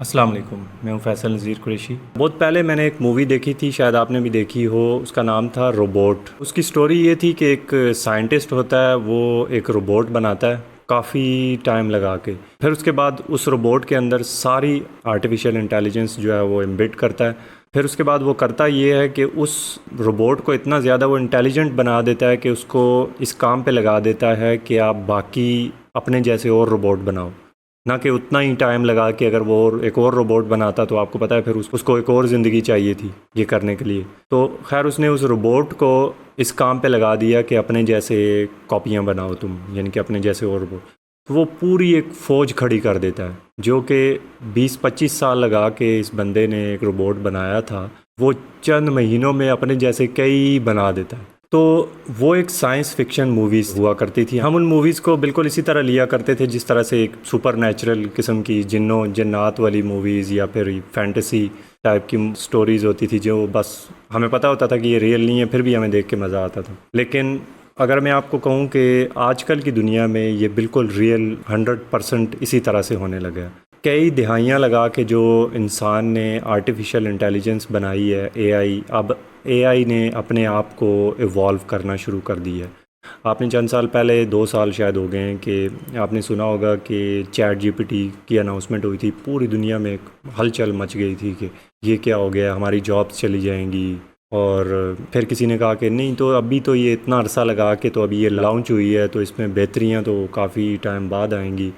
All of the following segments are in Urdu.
السلام علیکم، میں ہوں فیصل نذیر قریشی۔ بہت پہلے میں نے ایک مووی دیکھی تھی، شاید آپ نے بھی دیکھی ہو، اس کا نام تھا روبوٹ۔ اس کی سٹوری یہ تھی کہ ایک سائنٹسٹ ہوتا ہے، وہ ایک روبوٹ بناتا ہے کافی ٹائم لگا کے، پھر اس کے بعد اس روبوٹ کے اندر ساری آرٹیفیشیل انٹیلیجنس جو ہے وہ امبیڈ کرتا ہے۔ پھر اس کے بعد وہ کرتا یہ ہے کہ اس روبوٹ کو اتنا زیادہ وہ انٹیلیجنٹ بنا دیتا ہے کہ اس کو اس کام پہ لگا دیتا ہے کہ آپ باقی اپنے جیسے اور روبوٹ بناؤ، نہ کہ اتنا ہی ٹائم لگا کہ اگر وہ ایک اور روبوٹ بناتا تو آپ کو پتہ ہے پھر اس کو ایک اور زندگی چاہیے تھی یہ کرنے کے لیے۔ تو خیر اس نے اس روبوٹ کو اس کام پہ لگا دیا کہ اپنے جیسے کاپیاں بناؤ تم، یعنی کہ اپنے جیسے اور روبوٹ۔ تو وہ پوری ایک فوج کھڑی کر دیتا ہے، جو کہ 20-25 سال لگا کے اس بندے نے ایک روبوٹ بنایا تھا، وہ چند مہینوں میں اپنے جیسے کئی بنا دیتا ہے۔ تو وہ ایک سائنس فکشن موویز ہوا کرتی تھی۔ ہم ان موویز کو بالکل اسی طرح لیا کرتے تھے جس طرح سے ایک سپر نیچرل قسم کی جنوں جنات والی موویز یا پھر فینٹیسی ٹائپ کی سٹوریز ہوتی تھی، جو بس ہمیں پتہ ہوتا تھا کہ یہ ریئل نہیں ہے، پھر بھی ہمیں دیکھ کے مزہ آتا تھا۔ لیکن اگر میں آپ کو کہوں کہ آج کل کی دنیا میں یہ بالکل ریئل 100% اسی طرح سے ہونے لگا ہے۔ کئی دہائیاں لگا کے جو انسان نے آرٹیفیشیل انٹیلیجنس بنائی ہے، اے آئی، اب اے آئی نے اپنے آپ کو ایوالو کرنا شروع کر دی ہے۔ آپ نے چند سال پہلے 2 سال شاید ہو گئے ہیں کہ آپ نے سنا ہوگا کہ چیٹ جی پی ٹی کی اناؤنسمنٹ ہوئی تھی، پوری دنیا میں ایک ہلچل مچ گئی تھی کہ یہ کیا ہو گیا، ہماری جابس چلی جائیں گی۔ اور پھر کسی نے کہا کہ نہیں، تو ابھی تو یہ اتنا عرصہ لگا کے تو ابھی یہ لانچ ہوئی ہے، تو اس میں بہتریاں تو کافی ٹائم بعد آئیں گی۔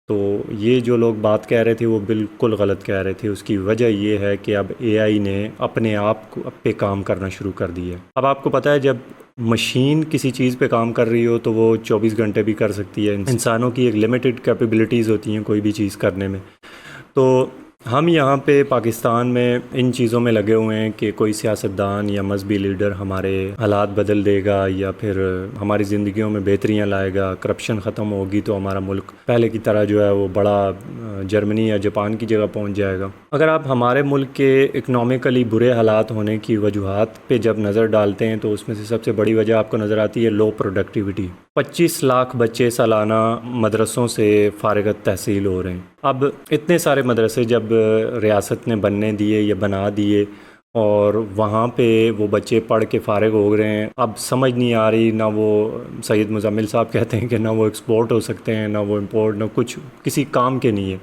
تو یہ جو لوگ بات کہہ رہے تھے وہ بالکل غلط کہہ رہے تھے۔ اس کی وجہ یہ ہے کہ اب اے آئی نے اپنے آپ کو پہ کام کرنا شروع کر دی ہے۔ اب آپ کو پتہ ہے جب مشین کسی چیز پہ کام کر رہی ہو تو وہ 24 گھنٹے بھی کر سکتی ہے، انسانوں کی ایک لمیٹڈ کیپیبلٹیز ہوتی ہیں کوئی بھی چیز کرنے میں۔ تو ہم یہاں پہ پاکستان میں ان چیزوں میں لگے ہوئے ہیں کہ کوئی سیاستدان یا مذہبی لیڈر ہمارے حالات بدل دے گا یا پھر ہماری زندگیوں میں بہتریاں لائے گا، کرپشن ختم ہوگی تو ہمارا ملک پہلے کی طرح جو ہے وہ بڑا جرمنی یا جاپان کی جگہ پہنچ جائے گا۔ اگر آپ ہمارے ملک کے اکنامکلی برے حالات ہونے کی وجوہات پہ جب نظر ڈالتے ہیں تو اس میں سے سب سے بڑی وجہ آپ کو نظر آتی ہے لو پروڈکٹیوٹی۔ 25 لاکھ بچے سالانہ مدرسوں سے فارغ تحصیل ہو رہے ہیں۔ اب اتنے سارے مدرسے جب ریاست نے بننے دیے یا بنا دیے اور وہاں پہ وہ بچے پڑھ کے فارغ ہو رہے ہیں، اب سمجھ نہیں آ رہی، نہ وہ سید مزمل صاحب کہتے ہیں کہ نہ وہ ایکسپورٹ ہو سکتے ہیں، نہ وہ امپورٹ، نہ کچھ کسی کام کے نہیں ہے۔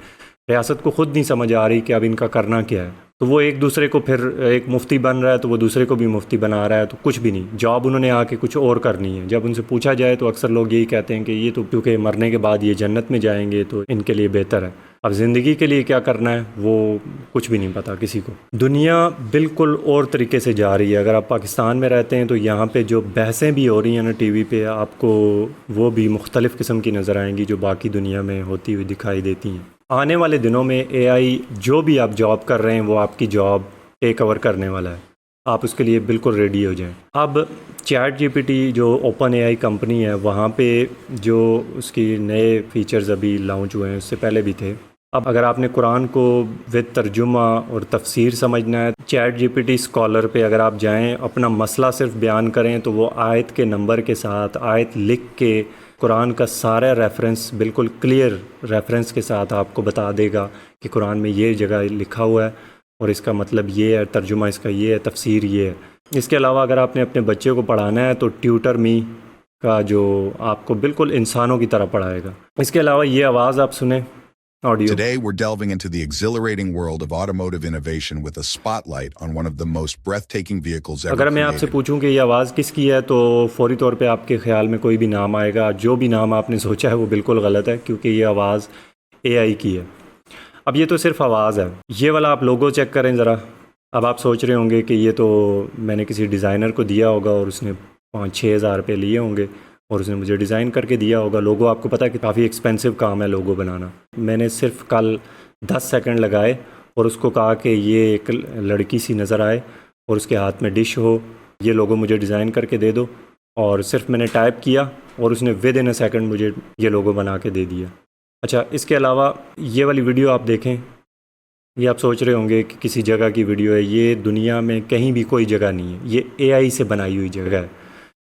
ریاست کو خود نہیں سمجھ آ رہی کہ اب ان کا کرنا کیا ہے۔ تو وہ ایک دوسرے کو، پھر ایک مفتی بن رہا ہے تو وہ دوسرے کو بھی مفتی بنا رہا ہے، تو کچھ بھی نہیں، جاب انہوں نے آ کے کچھ اور کرنی ہے۔ جب ان سے پوچھا جائے تو اکثر لوگ یہی کہتے ہیں کہ یہ تو کیونکہ مرنے کے بعد یہ جنت میں جائیں گے تو ان کے لیے بہتر ہے۔ اب زندگی کے لیے کیا کرنا ہے وہ کچھ بھی نہیں پتا کسی کو۔ دنیا بالکل اور طریقے سے جا رہی ہے۔ اگر آپ پاکستان میں رہتے ہیں تو یہاں پہ جو بحثیں بھی ہو رہی ہیں نا ٹی وی پہ، آپ کو وہ بھی مختلف قسم کی نظر آئیں گی جو باقی دنیا میں ہوتی ہوئی دکھائی دیتی ہیں۔ آنے والے دنوں میں اے آئی جو بھی آپ جاب کر رہے ہیں وہ آپ کی جاب ٹیک اوور کرنے والا ہے، آپ اس کے لیے بالکل ریڈی ہو جائیں۔ اب چیٹ جی پی ٹی جو اوپن اے آئی کمپنی ہے، وہاں پہ جو اس کی نئے فیچرز ابھی لانچ ہوئے ہیں، اس سے پہلے بھی تھے۔ اب اگر آپ نے قرآن کو وتھ ترجمہ اور تفسیر سمجھنا ہے، chat G P T scholar پہ اگر آپ جائیں، اپنا مسئلہ صرف بیان کریں تو وہ آیت کے نمبر کے ساتھ آیت لکھ کے قرآن کا سارا ریفرنس بالکل کلیئر ریفرنس کے ساتھ آپ کو بتا دے گا کہ قرآن میں یہ جگہ لکھا ہوا ہے اور اس کا مطلب یہ ہے، ترجمہ اس کا یہ ہے، تفسیر یہ ہے۔ اس کے علاوہ اگر آپ نے اپنے بچے کو پڑھانا ہے تو ٹیوٹر می کا جو آپ کو بالکل انسانوں کی طرح پڑھائے گا۔ اس کے علاوہ یہ آواز آپ سنیں، audio. Today, we're delving into the exhilarating world of automotive innovation with a spotlight on one of the most breathtaking vehicles ever اگر میں آپ سے created. پوچھوں کہ یہ آواز کس کی ہے تو فوری طور پہ آپ کے خیال میں کوئی بھی نام آئے گا۔ جو بھی نام آپ نے سوچا ہے وہ بالکل غلط ہے، کیونکہ یہ آواز اے آئی کی ہے۔ اب یہ تو صرف آواز ہے، یہ والا آپ لوگو چیک کریں ذرا۔ اب آپ سوچ رہے ہوں گے کہ یہ تو میں نے کسی ڈیزائنر کو دیا ہوگا اور اس نے 5-6 ہزار روپے لیے ہوں گے اور اس نے مجھے ڈیزائن کر کے دیا ہوگا۔ لوگو آپ کو پتہ ہے کہ کافی ایکسپینسو کام ہے لوگو بنانا۔ میں نے صرف کل 10 سیکنڈ لگائے اور اس کو کہا کہ یہ ایک لڑکی سی نظر آئے اور اس کے ہاتھ میں ڈش ہو، یہ لوگو مجھے ڈیزائن کر کے دے دو، اور صرف میں نے ٹائپ کیا اور اس نے ود ان اے سیکنڈ مجھے یہ لوگو بنا کے دے دیا۔ اچھا، اس کے علاوہ یہ والی ویڈیو آپ دیکھیں، یہ آپ سوچ رہے ہوں گے کہ کسی جگہ کی ویڈیو ہے، یہ دنیا میں کہیں بھی کوئی جگہ نہیں ہے، یہ اے آئی سے بنائی ہوئی جگہ ہے۔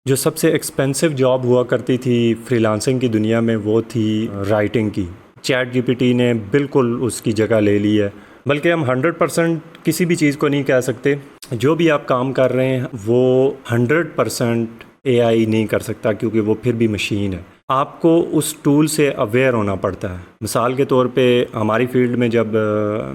جو سب سے ایکسپینسو جاب ہوا کرتی تھی فری لانسنگ کی دنیا میں وہ تھی رائٹنگ کی۔ چیٹ جی پی ٹی نے بالکل اس کی جگہ لے لی ہے بلکہ ہم 100% کسی بھی چیز کو نہیں کہہ سکتے. جو بھی آپ کام کر رہے ہیں وہ 100% اے آئی نہیں کر سکتا، کیونکہ وہ پھر بھی مشین ہے. آپ کو اس ٹول سے اویئر ہونا پڑتا ہے. مثال کے طور پہ ہماری فیلڈ میں جب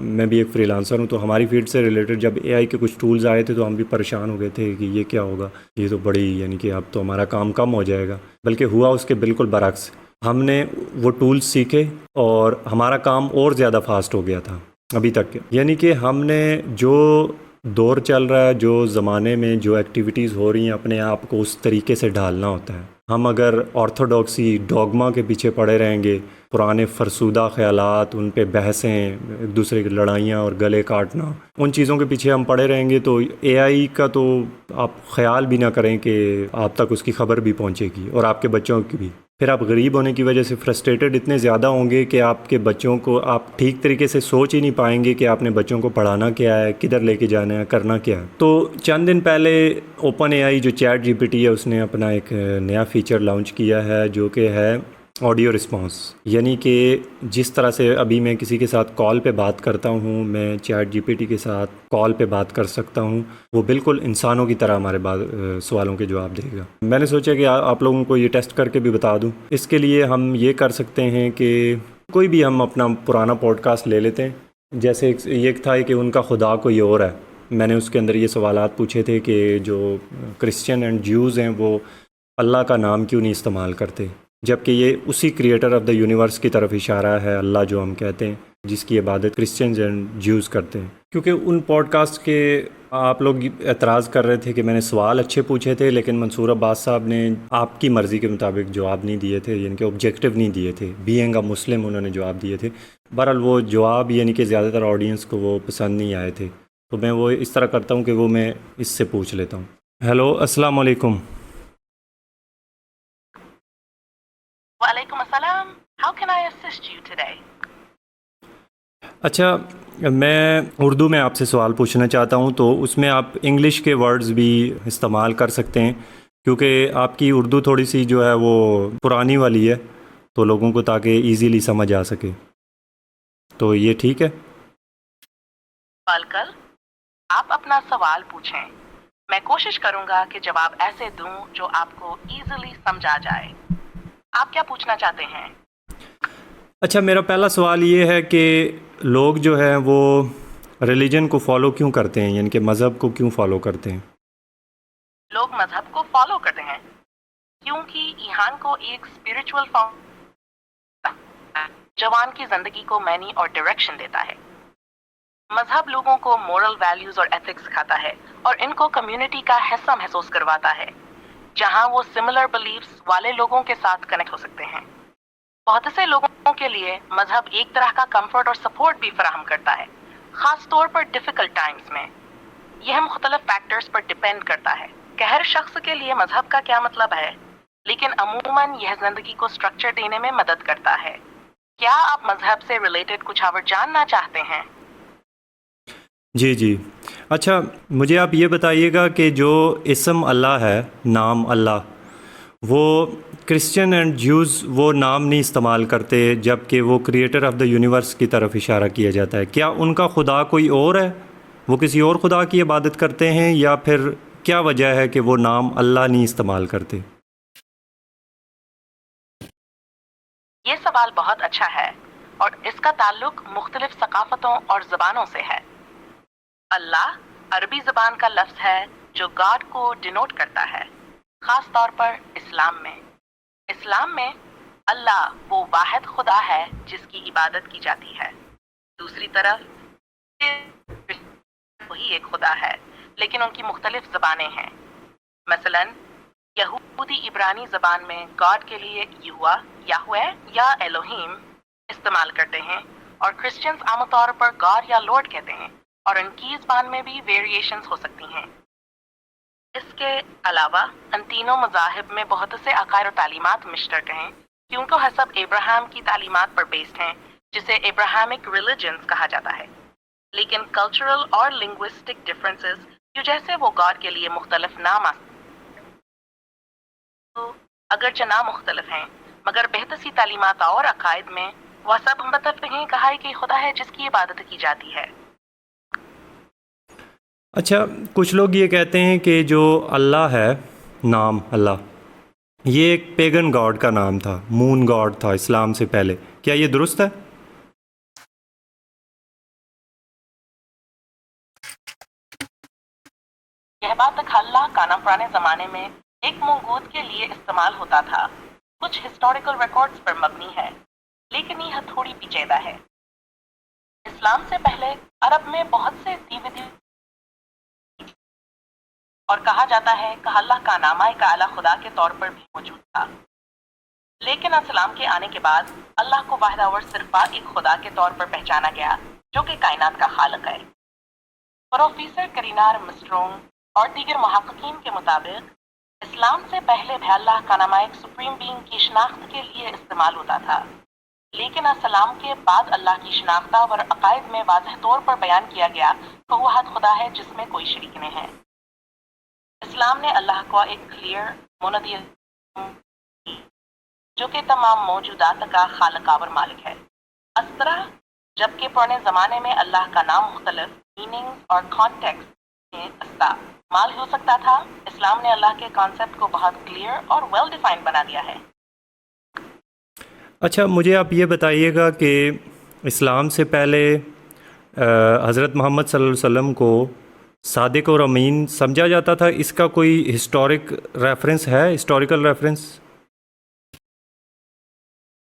میں بھی ایک فری لانسر ہوں، تو ہماری فیلڈ سے ریلیٹڈ جب اے آئی کے کچھ ٹولز آئے تھے تو ہم بھی پریشان ہو گئے تھے کہ یہ کیا ہوگا، یہ تو بڑی یعنی کہ اب تو ہمارا کام کم ہو جائے گا. بلکہ ہوا اس کے بالکل برعکس. ہم نے وہ ٹولز سیکھے اور ہمارا کام اور زیادہ فاسٹ ہو گیا تھا ابھی تک. یعنی کہ ہم نے جو دور چل رہا ہے، جو زمانے میں جو ایکٹیویٹیز ہو رہی ہیں، اپنے آپ کو اس طریقے سے ڈھالنا ہوتا ہے. ہم اگر آرتھوڈاکسی ڈوگما کے پیچھے پڑے رہیں گے، پرانے فرسودہ خیالات، ان پہ بحثیں، ایک دوسرے کی لڑائیاں اور گلے کاٹنا، ان چیزوں کے پیچھے ہم پڑے رہیں گے، تو اے آئی کا تو آپ خیال بھی نہ کریں کہ آپ تک اس کی خبر بھی پہنچے گی، اور آپ کے بچوں کی بھی. پھر آپ غریب ہونے کی وجہ سے فرسٹریٹڈ اتنے زیادہ ہوں گے کہ آپ کے بچوں کو آپ ٹھیک طریقے سے سوچ ہی نہیں پائیں گے کہ آپ نے بچوں کو پڑھانا کیا ہے، کدھر لے کے جانا ہے، کرنا کیا ہے. تو چند دن پہلے اوپن اے آئی جو چیٹ جی پی ٹی ہے، اس نے اپنا ایک نیا فیچر لانچ کیا ہے جو کہ ہے آڈیو رسپانس. یعنی کہ جس طرح سے ابھی میں کسی کے ساتھ کال پہ بات کرتا ہوں، میں چیٹ جی پی ٹی کے ساتھ کال پہ بات کر سکتا ہوں، وہ بالکل انسانوں کی طرح ہمارے سوالوں کے جواب دے گا. میں نے سوچا کہ آپ لوگوں کو یہ ٹیسٹ کر کے بھی بتا دوں. اس کے لیے ہم یہ کر سکتے ہیں کہ کوئی بھی ہم اپنا پرانا پوڈ کاسٹ لے لیتے ہیں. جیسے یہ تھا کہ ان کا خدا کوئی اور ہے. میں نے اس کے اندر یہ سوالات پوچھے تھے کہ جو کرسچن اینڈ جیوز ہیں وہ اللہ کا نام کیوں نہیں استعمال کرتے، جبکہ یہ اسی کریٹر آف دا یونیورس کی طرف اشارہ ہے، اللہ جو ہم کہتے ہیں، جس کی عبادت کرسچنز اینڈ جیوز کرتے ہیں. کیونکہ ان پوڈ کاسٹ کے آپ لوگ اعتراض کر رہے تھے کہ میں نے سوال اچھے پوچھے تھے، لیکن منصور عباس صاحب نے آپ کی مرضی کے مطابق جواب نہیں دیے تھے، یعنی کہ آبجیکٹیو نہیں دیے تھے. بینگ اے مسلم انہوں نے جواب دیے تھے. بہرحال وہ جواب یعنی کہ زیادہ تر آڈینس کو وہ پسند نہیں آئے تھے. تو میں وہ اس طرح کرتا ہوں کہ وہ میں اس سے پوچھ لیتا ہوں. ہیلو، السلام علیکم. وعلیکم السلام. How can I assist you today? اچھا، میں اردو میں آپ سے سوال پوچھنا چاہتا ہوں، تو اس میں آپ انگلش کے ورڈز بھی استعمال کر سکتے ہیں، کیونکہ آپ کی اردو تھوڑی سی جو ہے وہ پرانی والی ہے، تو لوگوں کو تاکہ ایزیلی سمجھ آ سکے. تو یہ ٹھیک ہے؟ بالکل، آپ اپنا سوال پوچھیں. میں کوشش کروں گا کہ جواب ایسے دوں جو آپ کو ایزیلی سمجھا جائے. آپ کیا پوچھنا چاہتے ہیں؟ اچھا، میرا پہلا سوال یہ ہے کہ لوگ جو ہیں وہ ریلیجن کو فالو کیوں کرتے ہیں، یعنی کہ مذہب کو کیوں فالو کرتے ہیں؟ لوگ مذہب کو فالو کرتے ہیں کیونکہ ایمان کو ایک اسپرچول فارم جوان کی زندگی کو معنی اور ڈائریکشن دیتا ہے. مذہب لوگوں کو مورل ویلیوز اور ایتھکس سکھاتا ہے اور ان کو کمیونٹی کا حصہ محسوس کرواتا ہے، جہاں وہ سملر بلیفز والے لوگوں کے ساتھ کنیکٹ ہو سکتے ہیں. بہت سے لوگوں کے لیے مذہب ایک طرح کا کمفرٹ اور سپورٹ بھی فراہم کرتا ہے، خاص طور پر ڈیفیکلٹ ٹائمز میں. یہ مختلف فیکٹرز پر ڈیپینڈ کرتا ہے کہ ہر شخص کے لیے مذہب کا کیا مطلب ہے، لیکن عموماً یہ زندگی کو سٹرکچر دینے میں مدد کرتا ہے. کیا آپ مذہب سے ریلیٹڈ کچھ اور جاننا چاہتے ہیں؟ جی جی. اچھا، مجھے آپ یہ بتائیے گا کہ جو اسم اللہ ہے، نام اللہ، وہ کرسچن اینڈ جیوز وہ نام نہیں استعمال کرتے، جبکہ وہ کریٹر آف دا یونیورس کی طرف اشارہ کیا جاتا ہے. کیا ان کا خدا کوئی اور ہے؟ وہ کسی اور خدا کی عبادت کرتے ہیں، یا پھر کیا وجہ ہے کہ وہ نام اللہ نہیں استعمال کرتے؟ یہ سوال بہت اچھا ہے اور اس کا تعلق مختلف ثقافتوں اور زبانوں سے ہے. اللہ عربی زبان کا لفظ ہے جو گاڈ کو ڈینوٹ کرتا ہے، خاص طور پر اسلام میں. اسلام میں اللہ وہ واحد خدا ہے جس کی عبادت کی جاتی ہے. دوسری طرف وہی ایک خدا ہے، لیکن ان کی مختلف زبانیں ہیں. مثلا یہودی عبرانی زبان میں گاڈ کے لیے یہوا، یہوے یا الوہیم استعمال کرتے ہیں، اور کرسچنز عام طور پر گاڈ یا لارڈ کہتے ہیں، اور ان کی زبان میں بھی ویریشنز ہو سکتی ہیں. اس کے علاوہ ان تینوں مذاہب میں بہت سے عقائد و تعلیمات مشترک ہیں، کیونکہ حسب ابراہیم کی تعلیمات پر بیسڈ ہیں، جسے ابراہیمک ریلیجنز کہا جاتا ہے. لیکن کلچرل اور لنگوسٹک ڈفرینسز کی وجہ سے وہ گاڈ کے لیے مختلف نام اگرچہ نام مختلف ہیں، مگر بہت سی تعلیمات اور عقائد میں وہ سب متفق ہیں کہا ہے کہ خدا ہے جس کی عبادت کی جاتی ہے. اچھا، کچھ لوگ یہ کہتے ہیں کہ جو اللہ ہے، نام اللہ، یہ ایک پیگن گاڈ کا نام تھا، مون گاڈ تھا اسلام سے پہلے، کیا یہ درست ہے؟ یہ بات اللہ کا نام پرانے زمانے میں ایک منگوت کے لیے استعمال ہوتا تھا، کچھ ہسٹوریکل ریکارڈز پر مبنی ہے، لیکن یہ تھوڑی پیچیدہ ہے۔ اسلام سے پہلے عرب میں بہت سے دیوی اور کہا جاتا ہے کہ اللہ کا نام ایک اعلیٰ خدا کے طور پر بھی موجود تھا، لیکن اسلام کے آنے کے بعد اللہ کو واحد اور صرف ایک خدا کے طور پر پہچانا گیا جو کہ کائنات کا خالق ہے۔ پروفیسر کرینار مسٹرونگ اور دیگر محققین کے مطابق اسلام سے پہلے بھی اللہ کا نام ایک سپریم بینگ کی شناخت کے لیے استعمال ہوتا تھا، لیکن اسلام کے بعد اللہ کی شناخت اور عقائد میں واضح طور پر بیان کیا گیا کہ وہ حد خدا ہے جس میں کوئی شریک نہیں ہے۔ اسلام نے اللہ کو ایک کلیئر مونوتھیزم جو کہ تمام موجودات کا خالق اور مالک ہے۔ اس طرح جبکہ پرانے زمانے میں اللہ کا نام مختلف میننگز اور کانٹیکسٹ میں استعمال ہو سکتا تھا، اسلام نے اللہ کے کانسیپٹ کو بہت کلیئر اور ویل ڈیفائنڈ بنا دیا ہے۔ اچھا، مجھے آپ یہ بتائیے گا کہ اسلام سے پہلے حضرت محمد صلی اللہ علیہ وسلم کو صادق اور امین سمجھا جاتا تھا، اس کا کوئی ہسٹورک ریفرنس ہے، ہسٹوریکل ریفرنس؟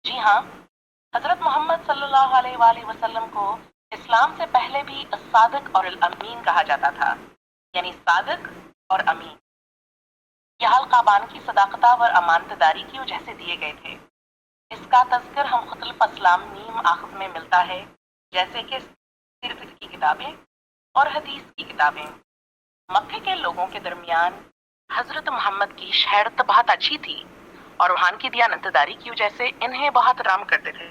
جی ہاں، حضرت محمد صلی اللہ علیہ وآلہ وسلم کو اسلام سے پہلے بھی الصادق اور الامین کہا جاتا تھا، یعنی صادق اور امین۔ یہ القابان کی صداقت اور امانت داری کی وجہ سے دیے گئے تھے۔ اس کا تذکر ہم خطلف اسلام نیم آخذ میں ملتا ہے، جیسے کہ سیرت کی کتابیں اور حدیث کی کتابیں۔ مکے کے لوگوں کے درمیان حضرت محمد کی شہرت بہت اچھی تھی اور وہاں کی دیانتداری کی وجہ سے انہیں بہت رام کرتے تھے۔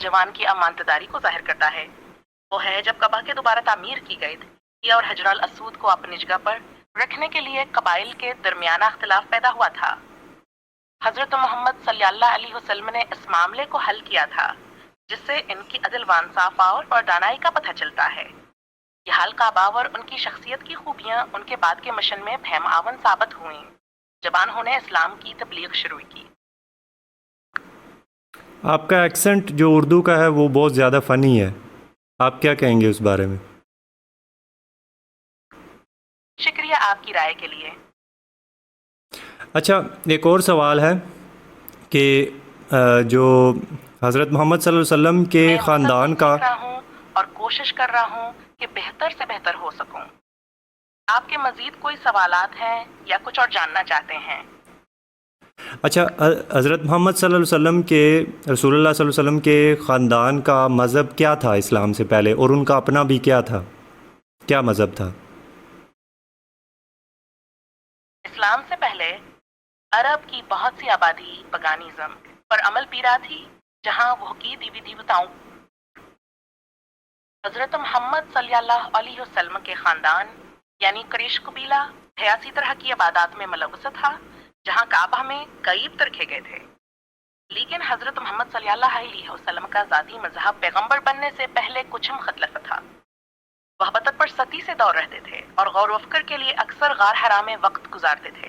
جوان کی امانت داری کو ظاہر کرتا ہے وہ ہے جب کعبہ کے دوبارہ تعمیر کی گئی تھی اور حجر الاسود کو اپنی جگہ پر رکھنے کے لیے قبائل کے درمیانہ اختلاف پیدا ہوا تھا۔ حضرت محمد صلی اللہ علیہ وسلم نے اس معاملے کو حل کیا تھا، جس سے ان کی عدل و انصاف اور دانائی کا پتہ چلتا ہے۔ یہ حال کعبہ اور ان کی شخصیت کی خوبیاں ان کے بعد کے مشن میں بہم آون ثابت ہوئیں جب انہوں نے اسلام کی تبلیغ شروع کی۔ آپ کا ایکسنٹ جو اردو کا ہے وہ بہت زیادہ فنی ہے، آپ کیا کہیں گے اس بارے میں؟ شکریہ آپ کی رائے کے لیے۔ اچھا، ایک اور سوال ہے کہ جو حضرت محمد صلی اللہ علیہ وسلم کے میں خاندان کا سیکھ رہا ہوں اور کوشش کر رہا ہوں کہ بہتر سے بہتر ہو سکوں۔ آپ کے مزید کوئی سوالات ہیں یا کچھ اور جاننا چاہتے ہیں؟ اچھا، حضرت محمد صلی اللہ علیہ وسلم کے رسول اللہ صلی اللہ علیہ وسلم کے خاندان کا مذہب کیا تھا اسلام سے پہلے، اور ان کا اپنا بھی کیا تھا، کیا مذہب تھا؟ اسلام سے پہلے عرب کی بہت سی آبادی پگانیزم پر عمل پیرا تھی، جہاں وہ کی دیوی دیوتاؤں حضرت محمد صلی اللہ علیہ وسلم کے خاندان یعنی قریش قبیلہ ایسی طرح کی عبادات میں ملوث تھا جہاں کعبہ میں قریب رکھے گئے تھے، لیکن حضرت محمد صلی اللہ علیہ وسلم کا ذاتی مذہب پیغمبر بننے سے پہلے کچھ مختلف تھا۔ وہ بدت پر ستی سے دور رہتے تھے اور غور و فکر کے لیے اکثر غار حرا میں وقت گزارتے تھے۔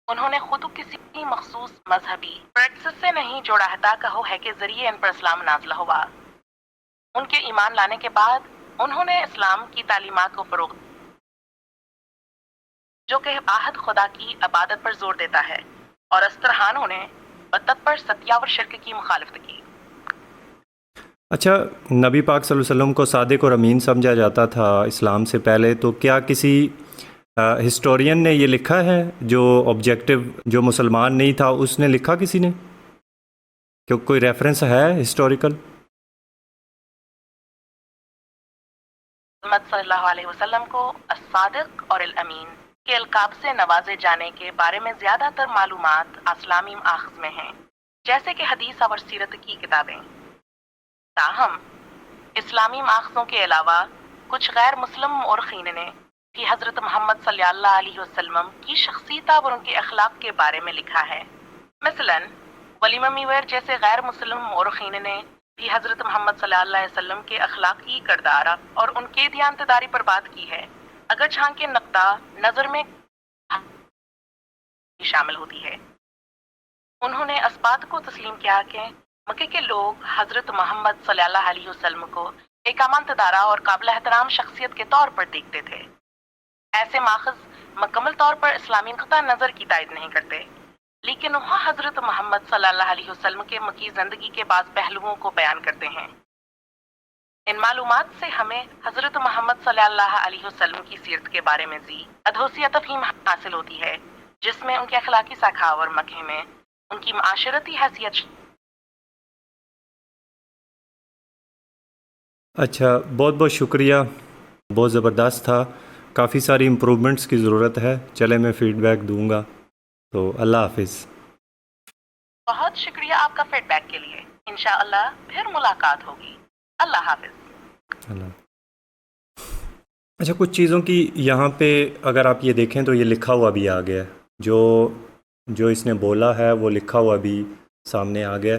انہوں نے خود کسی مخصوص مذہبی پریکٹس سے نہیں جوڑا تھا، کہو ہے کہ ذریعے ان پر اسلام نازل ہوا۔ ان کے ایمان لانے کے بعد انہوں نے اسلام کی تعلیمات کو فروغ دیا جو کہ آحد خدا کی عبادت پر زور دیتا ہے، اور اس طرح انہوں نے بدت پر ستیا اور شرک کی مخالفت کی۔ اچھا، نبی پاک صلی اللہ علیہ وسلم کو صادق اور امین سمجھا جاتا تھا اسلام سے پہلے، تو کیا کسی ہسٹورین نے یہ لکھا ہے جو آبجیکٹو، جو مسلمان نہیں تھا اس نے لکھا کسی نے، کہ کوئی ریفرنس ہے ہسٹوریکل؟ محمد صلی اللہ علیہ وسلم کو الصادق اور الامین کے القاب سے نوازے جانے کے بارے میں زیادہ تر معلومات اسلامی مآخذ میں ہیں، جیسے کہ حدیث اور سیرت کی کتابیں۔ تاہم اسلامی مآخذوں کے علاوہ کچھ غیر مسلم مورخین نے بھی حضرت محمد صلی اللہ علیہ وسلم کی شخصیت اور ان کے اخلاق کے بارے میں لکھا ہے۔ مثلاً ولیمہ میور جیسے غیر مسلم مورخین نے بھی حضرت محمد صلی اللہ علیہ وسلم کے اخلاقی کردار اور ان کے دیانتداری پر بات کی ہے، اگر جھانک کے نقطہ نظر میں شامل ہوتی ہے۔ انہوں نے اس بات کو تسلیم کیا کہ مکے کے لوگ حضرت محمد صلی اللہ علیہ وسلم کو ایک امانتدارہ اور قابل احترام شخصیت کے طور پر دیکھتے تھے۔ ایسے ماخذ مکمل طور پر اسلامی نقطہ نظر کی تائید نہیں کرتے، لیکن وہ حضرت محمد صلی اللہ علیہ وسلم کے مکی زندگی کے بعض پہلوؤں کو بیان کرتے ہیں۔ ان معلومات سے ہمیں حضرت محمد صلی اللہ علیہ وسلم کی سیرت کے بارے میں ادھوسی تفہیم حاصل ہوتی ہے، جس میں ان کے اخلاقی ساکھا اور مکے میں ان کی معاشرتی حیثیت۔ اچھا، بہت بہت شکریہ، بہت زبردست تھا، کافی ساری امپرومنٹس کی ضرورت ہے، چلے میں فیڈ بیک دوں گا، تو اللہ حافظ۔ بہت شکریہ آپ کا فیڈ بیک کے لیے، انشاءاللہ پھر ملاقات ہوگی، اللہ حافظ۔ اللہ۔ اچھا، کچھ چیزوں کی یہاں پہ اگر آپ یہ دیکھیں تو یہ لکھا ہوا بھی آ گیا ہے، جو اس نے بولا ہے وہ لکھا ہوا بھی سامنے آ گیا،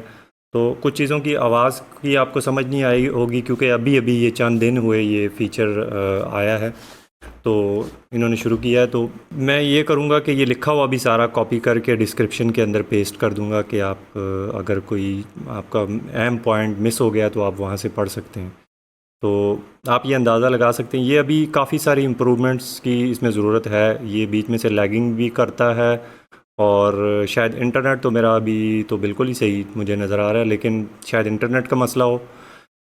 تو کچھ چیزوں کی آواز کی آپ کو سمجھ نہیں آئی ہوگی کیونکہ ابھی یہ چند دن ہوئے یہ فیچر آیا ہے، تو انہوں نے شروع کیا ہے، تو میں یہ کروں گا کہ یہ لکھا ہوا بھی سارا کاپی کر کے ڈسکرپشن کے اندر پیسٹ کر دوں گا کہ آپ اگر کوئی آپ کا اہم پوائنٹ مس ہو گیا تو آپ وہاں سے پڑھ سکتے ہیں، تو آپ یہ اندازہ لگا سکتے ہیں۔ یہ ابھی کافی ساری امپرومنٹس کی اس میں ضرورت ہے، یہ بیچ میں سے لیگنگ بھی کرتا ہے، اور شاید انٹرنیٹ تو میرا ابھی تو بالکل ہی صحیح مجھے نظر آ رہا ہے، لیکن شاید انٹرنیٹ کا مسئلہ ہو۔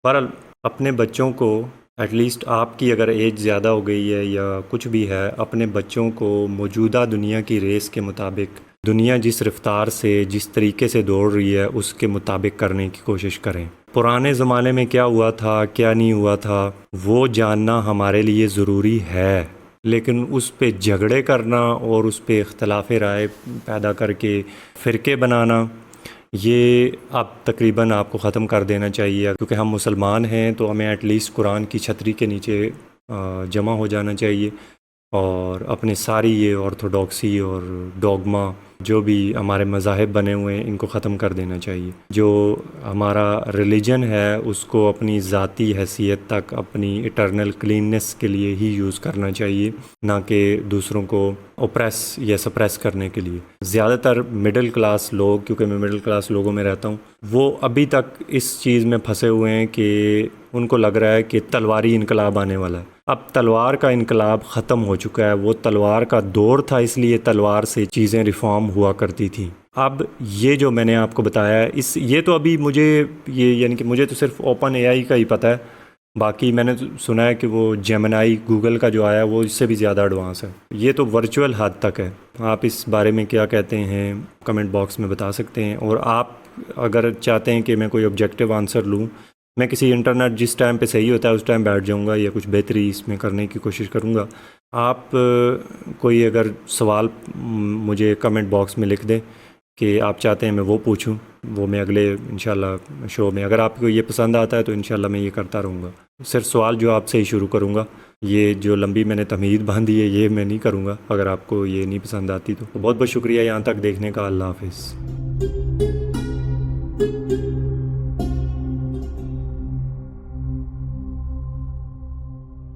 بہرحال اپنے بچوں کو ایٹ لیسٹ آپ کی اگر ایج زیادہ ہو گئی ہے یا کچھ بھی ہے، اپنے بچوں کو موجودہ دنیا کی ریس کے مطابق، دنیا جس رفتار سے جس طریقے سے دوڑ رہی ہے اس کے مطابق کرنے کی کوشش کریں۔ پرانے زمانے میں کیا ہوا تھا، کیا نہیں ہوا تھا، وہ جاننا ہمارے لیے ضروری ہے، لیکن اس پہ جھگڑے کرنا اور اس پہ اختلاف رائے پیدا کر کے فرقے بنانا، یہ اب تقریباً آپ کو ختم کر دینا چاہیے، کیونکہ ہم مسلمان ہیں تو ہمیں ایٹ لیسٹ قرآن کی چھتری کے نیچے جمع ہو جانا چاہیے، اور اپنے ساری یہ آرتھوڈاکسی اور ڈوگما جو بھی ہمارے مذاہب بنے ہوئے ہیں ان کو ختم کر دینا چاہیے۔ جو ہمارا ریلیجن ہے اس کو اپنی ذاتی حیثیت تک، اپنی اٹرنل کلیننس کے لیے ہی یوز کرنا چاہیے، نہ کہ دوسروں کو اوپریس یا سپریس کرنے کے لیے۔ زیادہ تر مڈل کلاس لوگ، کیونکہ میں مڈل کلاس لوگوں میں رہتا ہوں، وہ ابھی تک اس چیز میں پھنسے ہوئے ہیں کہ ان کو لگ رہا ہے کہ تلواری انقلاب آنے والا ہے۔ اب تلوار کا انقلاب ختم ہو چکا ہے، وہ تلوار کا دور تھا، اس لیے تلوار سے چیزیں ریفارم ہوا کرتی تھیں۔ اب یہ جو میں نے آپ کو بتایا ہے، یہ تو ابھی مجھے یعنی کہ مجھے تو صرف اوپن اے آئی کا ہی پتہ ہے، باقی میں نے سنا ہے کہ وہ جیمنائی گوگل کا جو آیا ہے وہ اس سے بھی زیادہ ایڈوانس ہے۔ یہ تو ورچوئل حد تک ہے۔ آپ اس بارے میں کیا کہتے ہیں کمنٹ باکس میں بتا سکتے ہیں، اور آپ اگر چاہتے ہیں کہ میں کوئی آبجیکٹیو آنسر لوں، میں کسی انٹرنیٹ جس ٹائم پہ صحیح ہوتا ہے اس ٹائم بیٹھ جاؤں گا یا کچھ بہتری اس میں کرنے کی کوشش کروں گا۔ آپ کوئی اگر سوال مجھے کمنٹ باکس میں لکھ دیں کہ آپ چاہتے ہیں میں وہ پوچھوں، وہ میں اگلے انشاءاللہ شو میں، اگر آپ کو یہ پسند آتا ہے تو انشاءاللہ میں یہ کرتا رہوں گا۔ صرف سوال جو آپ سے ہی شروع کروں گا، یہ جو لمبی میں نے تمہید باندھی ہے یہ میں نہیں کروں گا، اگر آپ کو یہ نہیں پسند آتی تو۔ بہت بہت شکریہ یہاں تک دیکھنے کا، اللہ حافظ۔